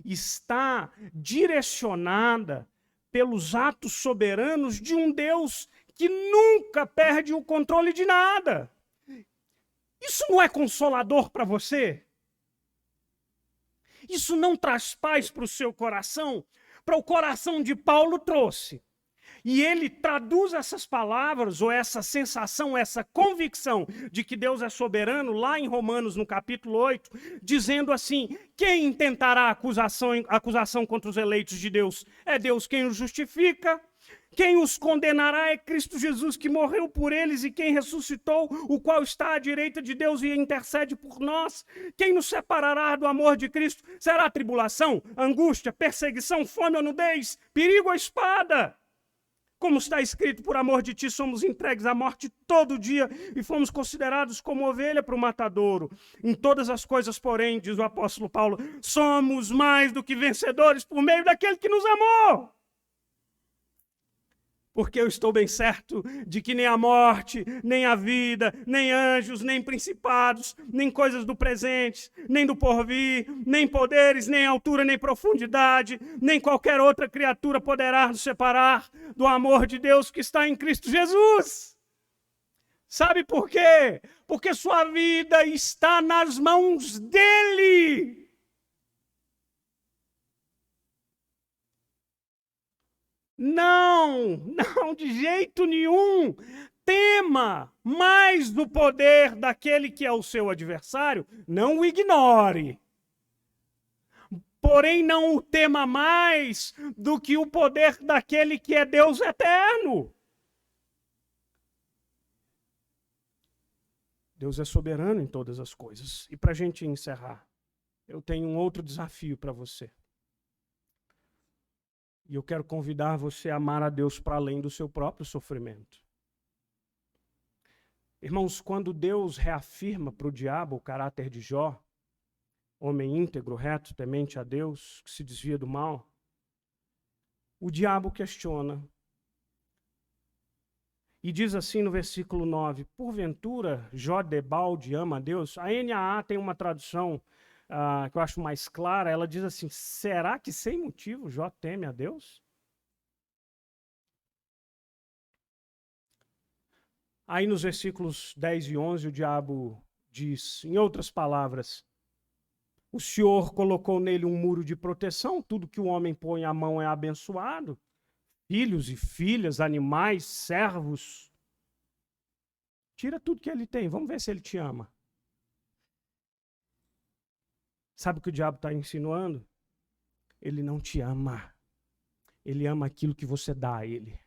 está direcionada pelos atos soberanos de um Deus que nunca perde o controle de nada. Isso não é consolador para você? Isso não traz paz para o seu coração? Para o coração de Paulo trouxe. E ele traduz essas palavras, ou essa sensação, essa convicção de que Deus é soberano, lá em Romanos, no capítulo 8, dizendo assim: quem intentará acusação contra os eleitos de Deus? É Deus quem os justifica. Quem os condenará é Cristo Jesus, que morreu por eles e quem ressuscitou, o qual está à direita de Deus e intercede por nós. Quem nos separará do amor de Cristo? Será tribulação, angústia, perseguição, fome ou nudez, perigo ou espada? Como está escrito, por amor de ti somos entregues à morte todo dia e fomos considerados como ovelha para o matadouro. Em todas as coisas, porém, diz o apóstolo Paulo, somos mais do que vencedores por meio daquele que nos amou. Porque eu estou bem certo de que nem a morte, nem a vida, nem anjos, nem principados, nem coisas do presente, nem do porvir, nem poderes, nem altura, nem profundidade, nem qualquer outra criatura poderá nos separar do amor de Deus que está em Cristo Jesus. Sabe por quê? Porque sua vida está nas mãos dele. Não, de jeito nenhum. Tema mais do poder daquele que é o seu adversário, não o ignore. Porém, não o tema mais do que o poder daquele que é Deus eterno. Deus é soberano em todas as coisas. E para a gente encerrar, eu tenho um outro desafio para você. E eu quero convidar você a amar a Deus para além do seu próprio sofrimento. Irmãos, quando Deus reafirma para o diabo o caráter de Jó, homem íntegro, reto, temente a Deus, que se desvia do mal, o diabo questiona. E diz assim no versículo 9, porventura Jó debalde ama a Deus? A NAA tem uma tradução que eu acho mais clara, ela diz assim, será que sem motivo Jó teme a Deus? Aí nos versículos 10 e 11 o diabo diz, em outras palavras, o Senhor colocou nele um muro de proteção, tudo que o homem põe a mão é abençoado, filhos e filhas, animais, servos, tira tudo que ele tem, vamos ver se ele te ama. Sabe o que o diabo está insinuando? Ele não te ama. Ele ama aquilo que você dá a ele.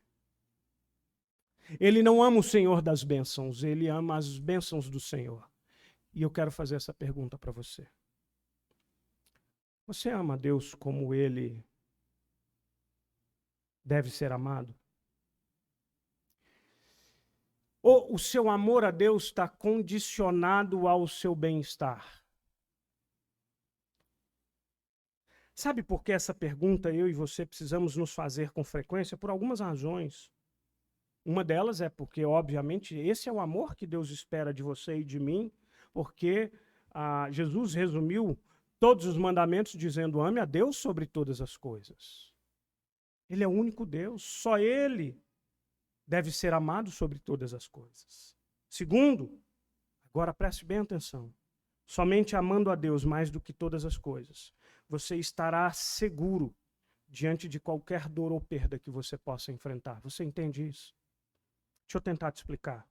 Ele não ama o Senhor das bênçãos, ele ama as bênçãos do Senhor. E eu quero fazer essa pergunta para você. Você ama a Deus como ele deve ser amado? Ou o seu amor a Deus está condicionado ao seu bem-estar? Sabe por que essa pergunta eu e você precisamos nos fazer com frequência? Por algumas razões. Uma delas é porque, obviamente, esse é o amor que Deus espera de você e de mim, porque Jesus resumiu todos os mandamentos dizendo, ame a Deus sobre todas as coisas. Ele é o único Deus, só Ele deve ser amado sobre todas as coisas. Segundo, Agora preste bem atenção. Somente amando a Deus mais do que todas as coisas, você estará seguro diante de qualquer dor ou perda que você possa enfrentar. Você entende isso? Deixa eu tentar te explicar.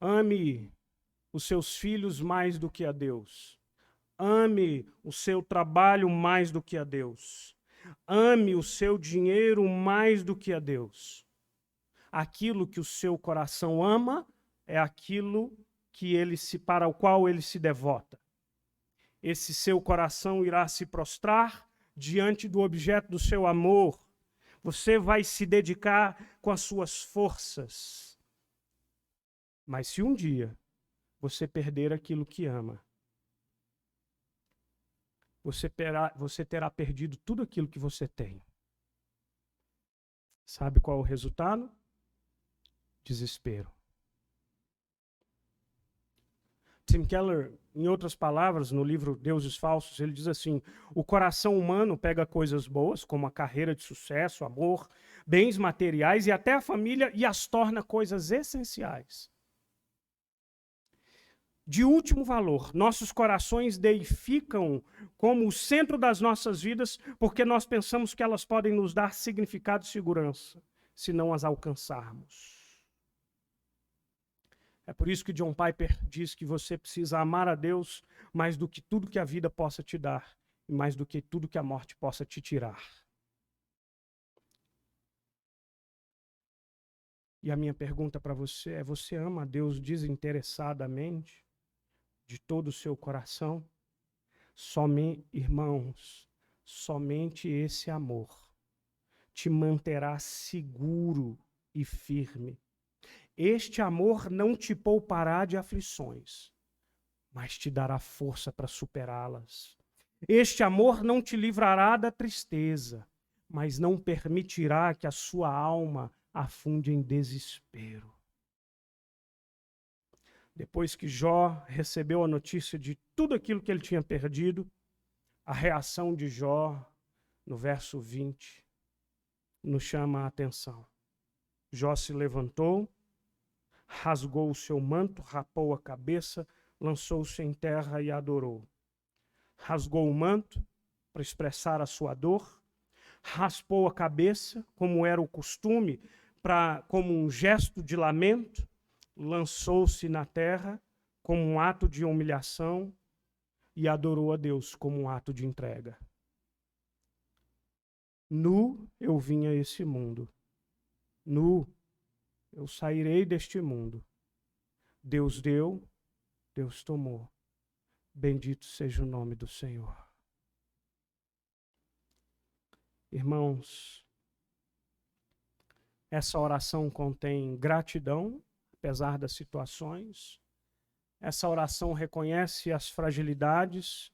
Ame os seus filhos mais do que a Deus. Ame o seu trabalho mais do que a Deus. Ame o seu dinheiro mais do que a Deus. Aquilo que o seu coração ama é aquilo que para o qual ele se devota. Esse seu coração irá se prostrar diante do objeto do seu amor. Você vai se dedicar com as suas forças. Mas se um dia você perder aquilo que ama, você terá perdido tudo aquilo que você tem. Sabe qual é o resultado? Desespero. Tim Keller, em outras palavras, no livro Deuses Falsos, ele diz assim: o coração humano pega coisas boas, como a carreira de sucesso, amor, bens materiais e até a família, e as torna coisas essenciais. De último valor, nossos corações deificam como o centro das nossas vidas, porque nós pensamos que elas podem nos dar significado e segurança, se não as alcançarmos. É por isso que John Piper diz que você precisa amar a Deus mais do que tudo que a vida possa te dar, e mais do que tudo que a morte possa te tirar. E a minha pergunta para você é: você ama a Deus desinteressadamente, de todo o seu coração? Irmãos, somente esse amor te manterá seguro e firme. Este amor não te poupará de aflições, mas te dará força para superá-las. Este amor não te livrará da tristeza, mas não permitirá que a sua alma afunde em desespero. Depois que Jó recebeu a notícia de tudo aquilo que ele tinha perdido, a reação de Jó, no verso 20, nos chama a atenção. Jó se levantou, rasgou o seu manto, rapou a cabeça, lançou-se em terra e adorou. Rasgou o manto para expressar a sua dor, raspou a cabeça, como era o costume, como um gesto de lamento, lançou-se na terra como um ato de humilhação e adorou a Deus como um ato de entrega. Nu eu vim a esse mundo, nu eu sairei deste mundo. Deus deu, Deus tomou. Bendito seja o nome do Senhor. Irmãos, essa oração contém gratidão, apesar das situações. Essa oração reconhece as fragilidades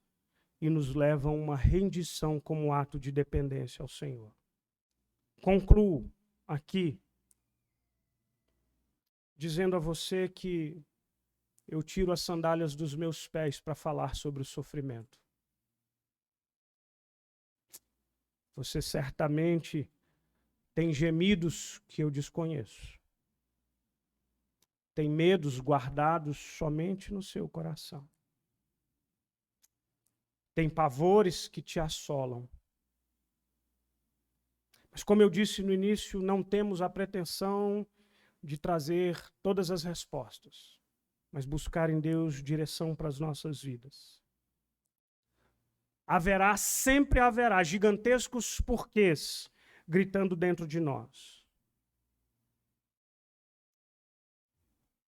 e nos leva a uma rendição como ato de dependência ao Senhor. Concluo aqui dizendo a você que eu tiro as sandálias dos meus pés para falar sobre o sofrimento. Você certamente tem gemidos que eu desconheço. Tem medos guardados somente no seu coração. Tem pavores que te assolam. Mas como eu disse no início, não temos a pretensão de trazer todas as respostas, mas buscar em Deus direção para as nossas vidas. Sempre haverá gigantescos porquês gritando dentro de nós.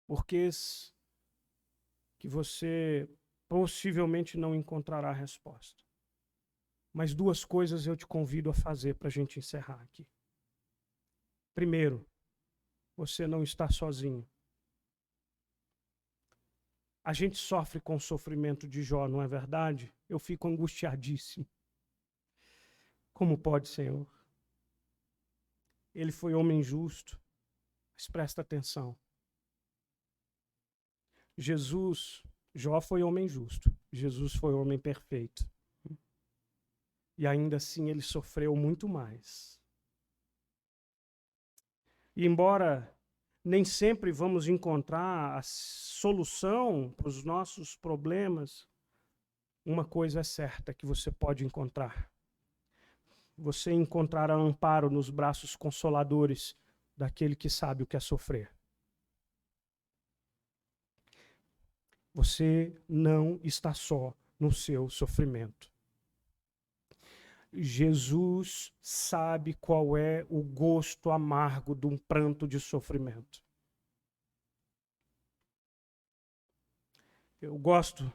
Porquês que você possivelmente não encontrará resposta. Mas duas coisas eu te convido a fazer para a gente encerrar aqui. Primeiro, você não está sozinho. A gente sofre com o sofrimento de Jó, não é verdade? Eu fico angustiadíssimo. Como pode, Senhor? Ele foi homem justo, mas presta atenção. Jó foi homem justo, Jesus foi homem perfeito. E ainda assim ele sofreu muito mais. E embora nem sempre vamos encontrar a solução para os nossos problemas. Uma coisa é certa que você pode encontrar. Você encontrará amparo nos braços consoladores daquele que sabe o que é sofrer. Você não está só no seu sofrimento. Jesus sabe qual é o gosto amargo de um pranto de sofrimento. Eu gosto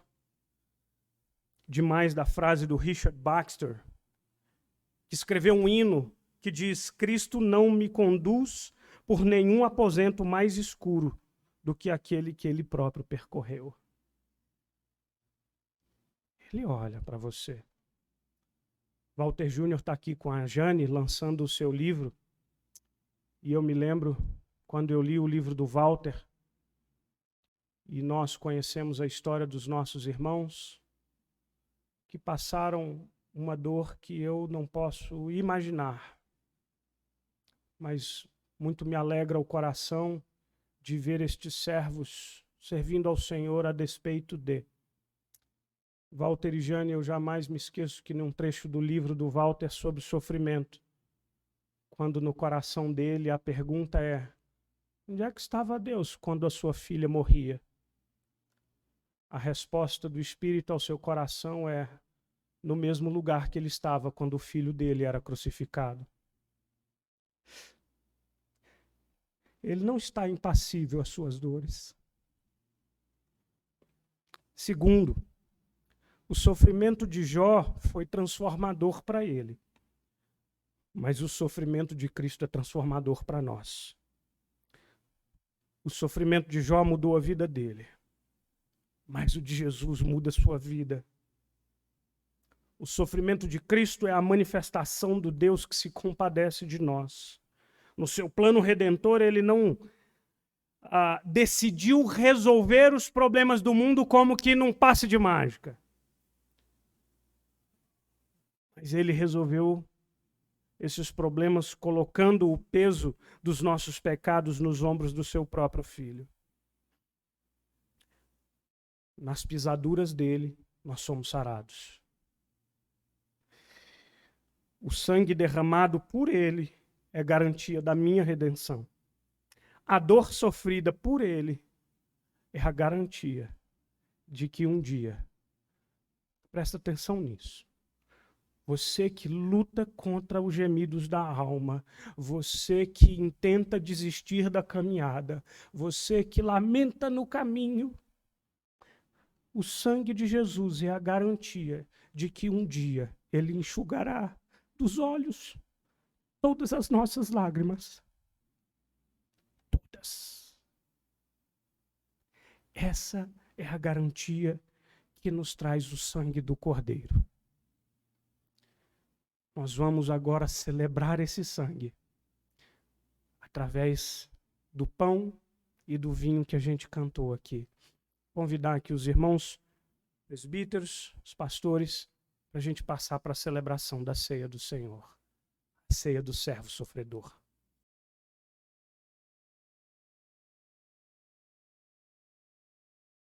demais da frase do Richard Baxter, que escreveu um hino que diz: Cristo não me conduz por nenhum aposento mais escuro do que aquele que ele próprio percorreu. Ele olha para você. Walter Júnior está aqui com a Jane, lançando o seu livro. E eu me lembro, quando eu li o livro do Walter, e nós conhecemos a história dos nossos irmãos, que passaram uma dor que eu não posso imaginar. Mas muito me alegra o coração de ver estes servos servindo ao Senhor a despeito de. Walter e Jane, eu jamais me esqueço que num trecho do livro do Walter sobre sofrimento, quando no coração dele a pergunta é: onde é que estava Deus quando a sua filha morria? A resposta do Espírito ao seu coração é: no mesmo lugar que ele estava quando o filho dele era crucificado. Ele não está impassível às suas dores. Segundo, o sofrimento de Jó foi transformador para ele. Mas o sofrimento de Cristo é transformador para nós. O sofrimento de Jó mudou a vida dele. Mas o de Jesus muda a sua vida. O sofrimento de Cristo é a manifestação do Deus que se compadece de nós. No seu plano redentor, ele não decidiu resolver os problemas do mundo como que num passe de mágica. Mas ele resolveu esses problemas colocando o peso dos nossos pecados nos ombros do seu próprio filho. Nas pisaduras dele, nós somos sarados. O sangue derramado por ele é garantia da minha redenção. A dor sofrida por ele é a garantia de que um dia, presta atenção nisso, você que luta contra os gemidos da alma, você que tenta desistir da caminhada, você que lamenta no caminho, o sangue de Jesus é a garantia de que um dia ele enxugará dos olhos todas as nossas lágrimas. Todas. Essa é a garantia que nos traz o sangue do Cordeiro. Nós vamos agora celebrar esse sangue através do pão e do vinho que a gente cantou aqui. Convidar aqui os irmãos presbíteros, os pastores, para a gente passar para a celebração da ceia do Senhor, a ceia do servo sofredor.